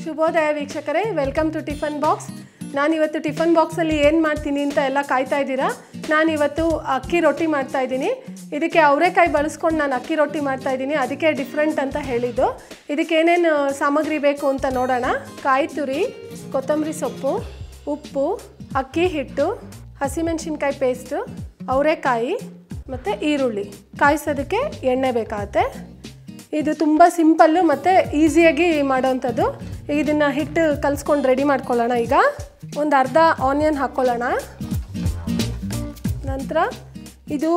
ಶುಭೋದಯ ವೀಕ್ಷಕರೇ, welcome to tiffin box. ನಾನಿವತ್ತು ಟಿಫನ್ ಬಾಕ್ಸಲ್ಲಿ ಏನು ಮಾಡ್ತೀನಿ ಅಂತ ಎಲ್ಲ ಕಾಯ್ತಾ ಇದ್ದೀರಾ. ನಾನಿವತ್ತು ಅಕ್ಕಿ ರೊಟ್ಟಿ ಮಾಡ್ತಾಯಿದ್ದೀನಿ. ಇದಕ್ಕೆ ಅವರೆಕಾಯಿ ಬಳಸ್ಕೊಂಡು ನಾನು ಅಕ್ಕಿ ರೊಟ್ಟಿ ಮಾಡ್ತಾಯಿದ್ದೀನಿ. ಅದಕ್ಕೆ ಡಿಫ್ರೆಂಟ್ ಅಂತ ಹೇಳಿದ್ದು. ಇದಕ್ಕೆ ಏನೇನು ಸಾಮಗ್ರಿ ಬೇಕು ಅಂತ ನೋಡೋಣ. ಕಾಯಿ ತುರಿ, ಕೊತ್ತಂಬರಿ ಸೊಪ್ಪು, ಉಪ್ಪು, ಅಕ್ಕಿ ಹಿಟ್ಟು, ಹಸಿಮೆಣಸಿನ್ಕಾಯಿ ಪೇಸ್ಟು, ಅವರೆಕಾಯಿ ಮತ್ತು ಈರುಳ್ಳಿ. ಕಾಯಿಸೋದಕ್ಕೆ ಎಣ್ಣೆ ಬೇಕಾಗುತ್ತೆ. ಇದು ತುಂಬ ಸಿಂಪಲ್ಲು ಮತ್ತು ಈಸಿಯಾಗಿ ಮಾಡೋವಂಥದ್ದು. ಇದನ್ನು ಹಿಟ್ಟು ಕಲಿಸ್ಕೊಂಡು ರೆಡಿ ಮಾಡ್ಕೊಳ್ಳೋಣ. ಈಗ ಒಂದು ಅರ್ಧ ಆನಿಯನ್ ಹಾಕ್ಕೊಳ್ಳೋಣ. ನಂತರ ಇದು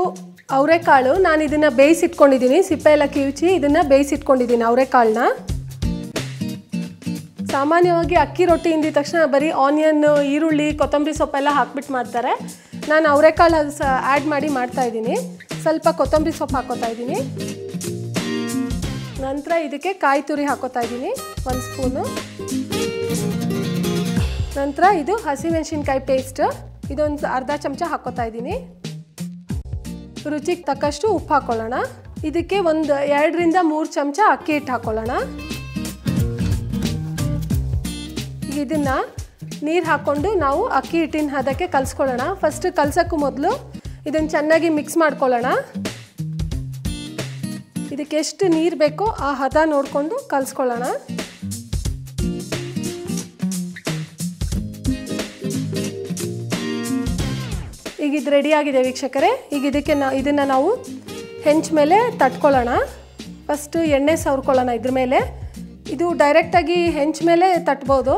ಅವರೆಕಾಳು. ನಾನು ಇದನ್ನು ಬೇಯಿಸಿಟ್ಕೊಂಡಿದ್ದೀನಿ, ಸಿಪ್ಪೆ ಎಲ್ಲ ಕಿವುಚಿ ಇದನ್ನು ಬೇಯಿಸಿಟ್ಕೊಂಡಿದ್ದೀನಿ ಅವರೆಕಾಳನ್ನ. ಸಾಮಾನ್ಯವಾಗಿ ಅಕ್ಕಿ ರೊಟ್ಟಿ ಇಂದಿದ ತಕ್ಷಣ ಬರೀ ಆನಿಯನ್, ಈರುಳ್ಳಿ, ಕೊತ್ತಂಬರಿ ಸೊಪ್ಪೆಲ್ಲ ಹಾಕ್ಬಿಟ್ಟು ಮಾಡ್ತಾರೆ. ನಾನು ಅವರೆಕಾಳು ಆ್ಯಡ್ ಮಾಡಿ ಮಾಡ್ತಾಯಿದ್ದೀನಿ. ಸ್ವಲ್ಪ ಕೊತ್ತಂಬರಿ ಸೊಪ್ಪು ಹಾಕ್ಕೋತಾ ಇದ್ದೀನಿ. ನಂತರ ಇದಕ್ಕೆ ಕಾಯಿ ತುರಿ ಹಾಕೋತಾ ಇದ್ದೀನಿ, 1 ಸ್ಪೂನು. ನಂತರ ಇದು ಹಸಿಮೆಣಸಿನ್ಕಾಯಿ ಪೇಸ್ಟ್, ಇದೊಂದು ಅರ್ಧ ಚಮಚ ಹಾಕೋತಾ ಇದ್ದೀನಿ. ರುಚಿಗೆ ತಕ್ಕಷ್ಟು ಉಪ್ಪು ಹಾಕ್ಕೊಳ್ಳೋಣ. ಇದಕ್ಕೆ ಒಂದು 2 ರಿಂದ 3 ಚಮಚ ಅಕ್ಕಿ ಹಿಟ್ಟು ಹಾಕ್ಕೊಳ್ಳೋಣ. ಇದನ್ನು ನೀರು ಹಾಕ್ಕೊಂಡು ನಾವು ಅಕ್ಕಿ ಹಿಟ್ಟಿನ ಹದಕ್ಕೆ ಕಲಿಸ್ಕೊಳ್ಳೋಣ. ಫಸ್ಟ್ ಕಲಸೋಕ್ಕೂ ಮೊದಲು ಇದನ್ನು ಚೆನ್ನಾಗಿ ಮಿಕ್ಸ್ ಮಾಡ್ಕೊಳ್ಳೋಣ. ಇದಕ್ಕೆ ಎಷ್ಟು ನೀರು ಬೇಕೋ ಆ ಹದ ನೋಡಿಕೊಂಡು ಕಲಿಸ್ಕೊಳ್ಳೋಣ. ಈಗ ಇದು ರೆಡಿಯಾಗಿದೆ ವೀಕ್ಷಕರೇ. ಈಗ ಇದಕ್ಕೆ ಇದನ್ನು ನಾವು ಹೆಂಚ ಮೇಲೆ ತಟ್ಕೊಳ್ಳೋಣ. ಫಸ್ಟು ಎಣ್ಣೆ ಸವರ್ಕೊಳ್ಳೋಣ ಇದ್ರ ಮೇಲೆ. ಇದು ಡೈರೆಕ್ಟಾಗಿ ಹೆಂಚ ಮೇಲೆ ತಟ್ಬೋದು.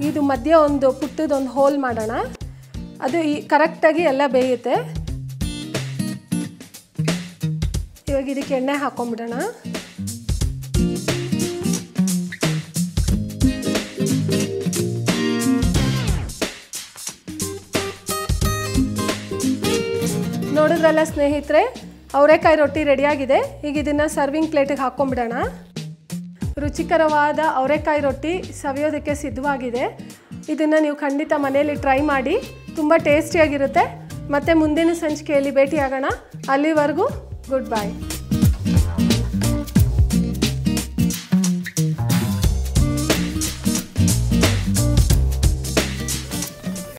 ಇದು ಮಧ್ಯೆ ಒಂದು ಪುಟ್ಟದೊಂದು ಹೋಲ್ ಮಾಡೋಣ. ಅದು ಕರೆಕ್ಟಾಗಿ ಎಲ್ಲ ಬೇಯುತ್ತೆ. ಇವಾಗ ಇದಕ್ಕೆ ಎಣ್ಣೆ ಹಾಕೊಂಡ್ಬಿಡೋಣ. ನೋಡಿದ್ರಲ್ಲ ಸ್ನೇಹಿತರೆ, ಅವರೆಕಾಯಿ ರೊಟ್ಟಿ ರೆಡಿಯಾಗಿದೆ. ಈಗ ಇದನ್ನು ಸರ್ವಿಂಗ್ ಪ್ಲೇಟಿಗೆ ಹಾಕ್ಕೊಂಡ್ಬಿಡೋಣ. ರುಚಿಕರವಾದ ಅವರೆಕಾಯಿ ರೊಟ್ಟಿ ಸವಿಯೋದಕ್ಕೆ ಸಿದ್ಧವಾಗಿದೆ. ಇದನ್ನು ನೀವು ಖಂಡಿತ ಮನೆಯಲ್ಲಿ ಟ್ರೈ ಮಾಡಿ, ತುಂಬ ಟೇಸ್ಟಿಯಾಗಿರುತ್ತೆ. ಮತ್ತು ಮುಂದಿನ ಸಂಚಿಕೆಯಲ್ಲಿ ಭೇಟಿಯಾಗೋಣ. ಅಲ್ಲಿವರೆಗೂ ಗುಡ್ ಬೈ.